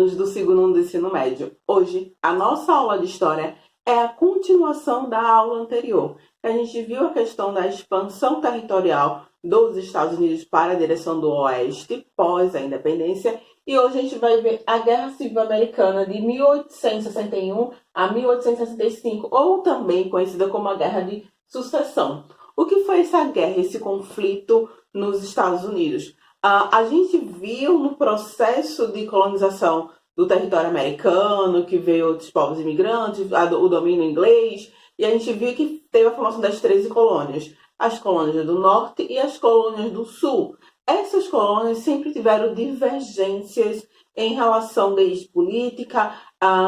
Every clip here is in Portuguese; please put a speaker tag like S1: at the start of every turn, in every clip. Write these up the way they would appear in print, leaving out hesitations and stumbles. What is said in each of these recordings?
S1: alunos do segundo ano do ensino médio. Hoje, a nossa aula de História é a continuação da aula anterior. A gente viu a questão da expansão territorial dos Estados Unidos para a direção do Oeste, pós a independência, e hoje a gente vai ver a Guerra Civil Americana de 1861 a 1865, ou também conhecida como a Guerra de Sucessão. O que foi essa guerra, esse conflito nos Estados Unidos? A gente viu no processo de colonização do território americano, que veio outros povos imigrantes, o domínio inglês, e a gente viu que teve a formação das 13 colônias, as colônias do norte e as colônias do sul. Essas colônias sempre tiveram divergências em relação desde política,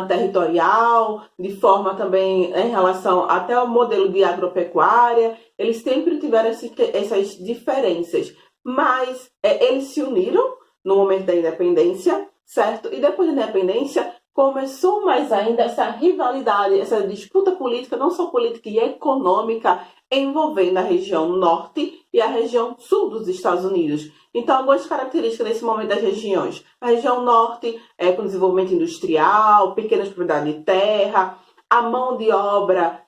S1: territorial, de forma também em relação até ao modelo de agropecuária. Eles sempre tiveram essas diferenças, mas eles se uniram no momento da independência, certo? E depois da independência começou mais ainda essa rivalidade, essa disputa política, não só política e econômica, envolvendo a região norte e a região sul dos Estados Unidos. Então, algumas características nesse momento das regiões. A região norte com desenvolvimento industrial, pequenas propriedades de terra, a mão de obra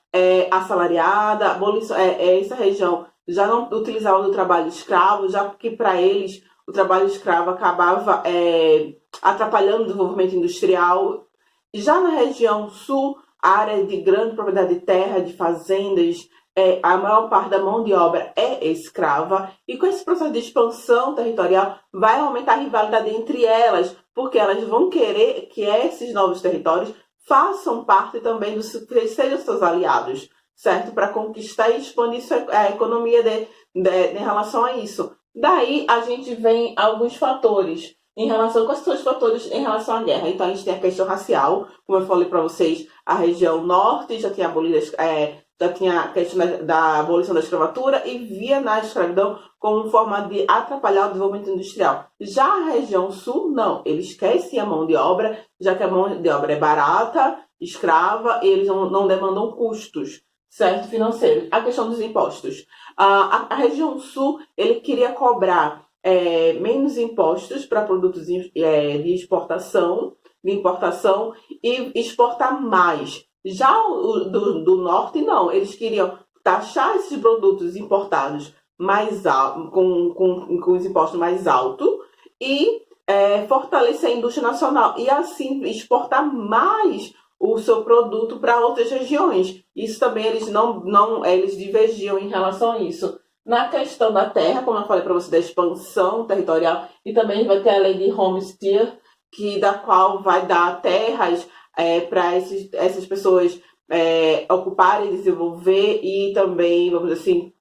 S1: assalariada, essa região já não utilizava do trabalho escravo, já porque para eles o trabalho escravo acabava atrapalhando o desenvolvimento industrial. Já na região sul, a área de grande propriedade de terra, de fazendas, a maior parte da mão de obra é escrava, e com esse processo de expansão territorial vai aumentar a rivalidade entre elas, porque elas vão querer que esses novos territórios façam parte também sejam seus aliados, certo? Para conquistar e expandir a economia em relação a isso. Daí a gente vem alguns fatores em relação, quais são os fatores em relação à guerra? Então a gente tem a questão racial, como eu falei para vocês, a região norte já tinha abolido já tinha a questão da abolição da escravatura e via na escravidão como forma de atrapalhar o desenvolvimento industrial. Já a região sul, não. Eles querem sim a mão de obra, já que a mão de obra é barata, escrava, e eles não demandam custos, certo? Financeiros. A questão dos impostos. A região sul, ele queria cobrar menos impostos para produtos de exportação, de importação, e exportar mais. Já do norte, não. Eles queriam taxar esses produtos importados mais com os impostos mais altos e fortalecer a indústria nacional e assim exportar mais o seu produto para outras regiões. Isso também eles divergiam em relação a isso. Na questão da terra, como eu falei para você, da expansão territorial, e também vai ter a lei de Homestead, da qual vai dar terras para essas pessoas ocuparem, desenvolver e também, vamos dizer assim,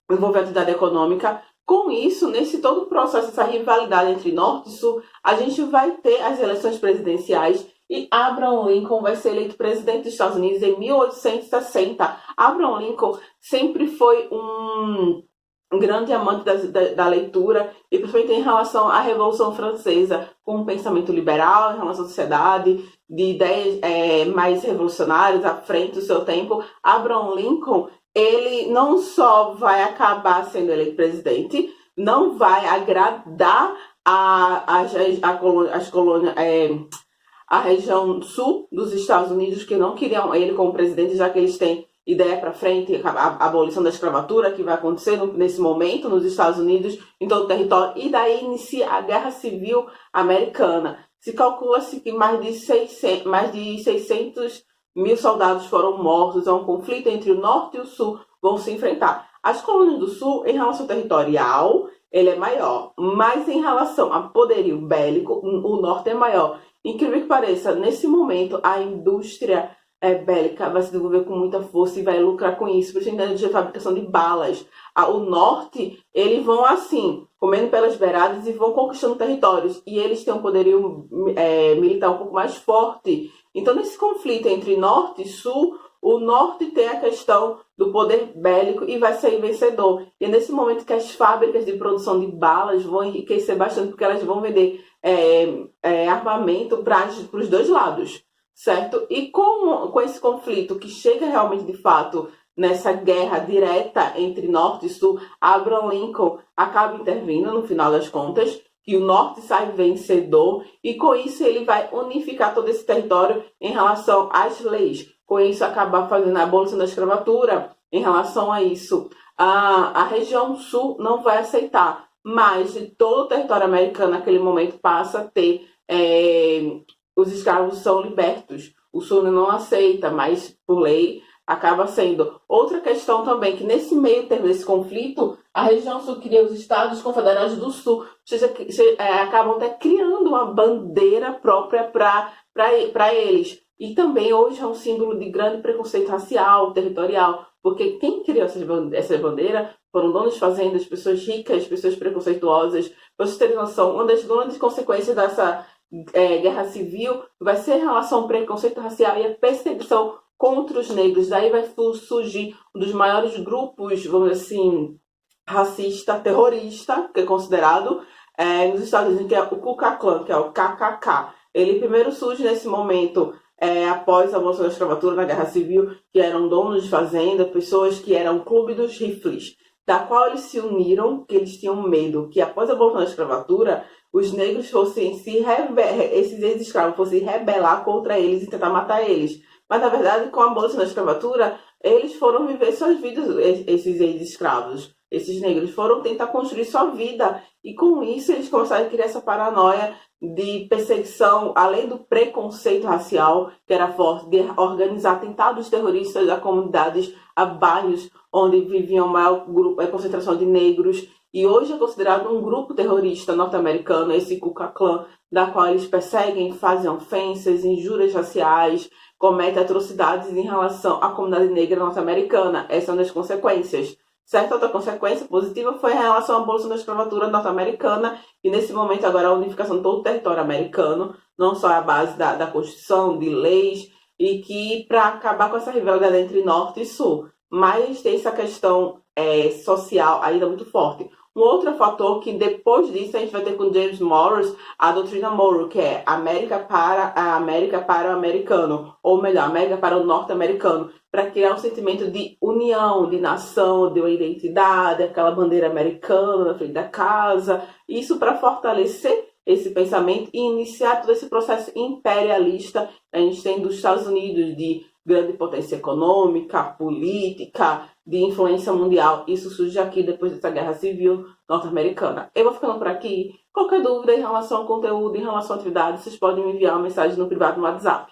S1: desenvolver a atividade econômica. Com isso, nesse todo o processo, essa rivalidade entre norte e sul, a gente vai ter as eleições presidenciais e Abraham Lincoln vai ser eleito presidente dos Estados Unidos em 1860. Abraham Lincoln sempre foi um grande amante da leitura, e principalmente em relação à Revolução Francesa, com um pensamento liberal em relação à sociedade, de ideias mais revolucionárias à frente do seu tempo. Abraham Lincoln, ele não só vai acabar sendo eleito presidente, não vai agradar as colônias, a região sul dos Estados Unidos, que não queriam ele como presidente, já que eles têm ideia para frente, a abolição da escravatura, que vai acontecer nesse momento nos Estados Unidos, em todo o território, e daí inicia a Guerra Civil Americana. Se calcula-se que mais de 600 mil soldados foram mortos. É um conflito entre o norte e o sul vão se enfrentar. As colônias do sul, em relação territorial, ele é maior, mas em relação a poderio bélico, o norte é maior. Incrível que pareça, nesse momento, a indústria bélica vai se desenvolver com muita força e vai lucrar com isso, principalmente de fabricação de balas. O norte, eles vão assim, comendo pelas beiradas e vão conquistando territórios, e eles têm um poderio militar um pouco mais forte. Então, nesse conflito entre norte e sul, o norte tem a questão do poder bélico e vai sair vencedor. E é nesse momento que as fábricas de produção de balas vão enriquecer bastante, porque elas vão vender armamento para os dois lados, certo? E com esse conflito que chega realmente, de fato, nessa guerra direta entre norte e sul, Abraham Lincoln acaba intervindo, no final das contas, que o norte sai vencedor, e com isso ele vai unificar todo esse território em relação às leis. Com isso, acabar fazendo a abolição da escravatura. Em relação a isso, a região sul não vai aceitar, mas de todo o território americano naquele momento passa a ter, os escravos são libertos. O sul não aceita, mas por lei acaba sendo. Outra questão também, que nesse meio termo desse conflito, a região sul cria os Estados Confederados do Sul, ou seja, acabam até criando uma bandeira própria para eles. E também hoje é um símbolo de grande preconceito racial, territorial, porque quem criou essa bandeira foram donos de fazendas, pessoas ricas, pessoas preconceituosas. Para vocês terem noção, uma das grandes consequências dessa guerra civil vai ser em relação ao preconceito racial e a perseguição contra os negros. Daí vai surgir um dos maiores grupos, vamos dizer assim, racista, terrorista, que é considerado nos Estados Unidos, que é o Ku Klux Klan, que é o KKK. Ele primeiro surge nesse momento, após a abolição da escravatura na Guerra Civil, que eram donos de fazenda, pessoas que eram clube dos rifles, da qual eles se uniram, que eles tinham medo que após a abolição da escravatura, os negros fossem esses ex-escravos fossem rebelar contra eles e tentar matar eles. Mas, na verdade, com a abolição da escravatura, eles foram viver suas vidas, esses ex-escravos. Esses negros foram tentar construir sua vida. E com isso, eles começaram a criar essa paranoia de perseguição, além do preconceito racial, que era forte, de organizar atentados terroristas a comunidades, a bairros onde viviam maior grupo, a concentração de negros. E hoje é considerado um grupo terrorista norte-americano, esse Ku Klux Klan, da qual eles perseguem, fazem ofensas, injúrias raciais, cometem atrocidades em relação à comunidade negra norte-americana. Essa é uma das consequências. Certa outra consequência positiva foi em relação à abolição da escravatura norte-americana, e nesse momento agora a unificação de todo o território americano, não só a base da Constituição, de leis, e que para acabar com essa rivalidade entre norte e sul. Mas tem essa questão social ainda muito forte. Um outro fator que depois disso a gente vai ter com James Morris a doutrina Monroe, que é América para o americano, ou melhor, América para o norte-americano, para criar um sentimento de união, de nação, de uma identidade, aquela bandeira americana na frente da casa, isso para fortalecer esse pensamento e iniciar todo esse processo imperialista que a gente tem dos Estados Unidos, de grande potência econômica, política, de influência mundial. Isso surge aqui depois dessa guerra civil norte-americana. Eu vou ficando por aqui. Qualquer dúvida em relação ao conteúdo, em relação à atividade, vocês podem me enviar uma mensagem no privado no WhatsApp.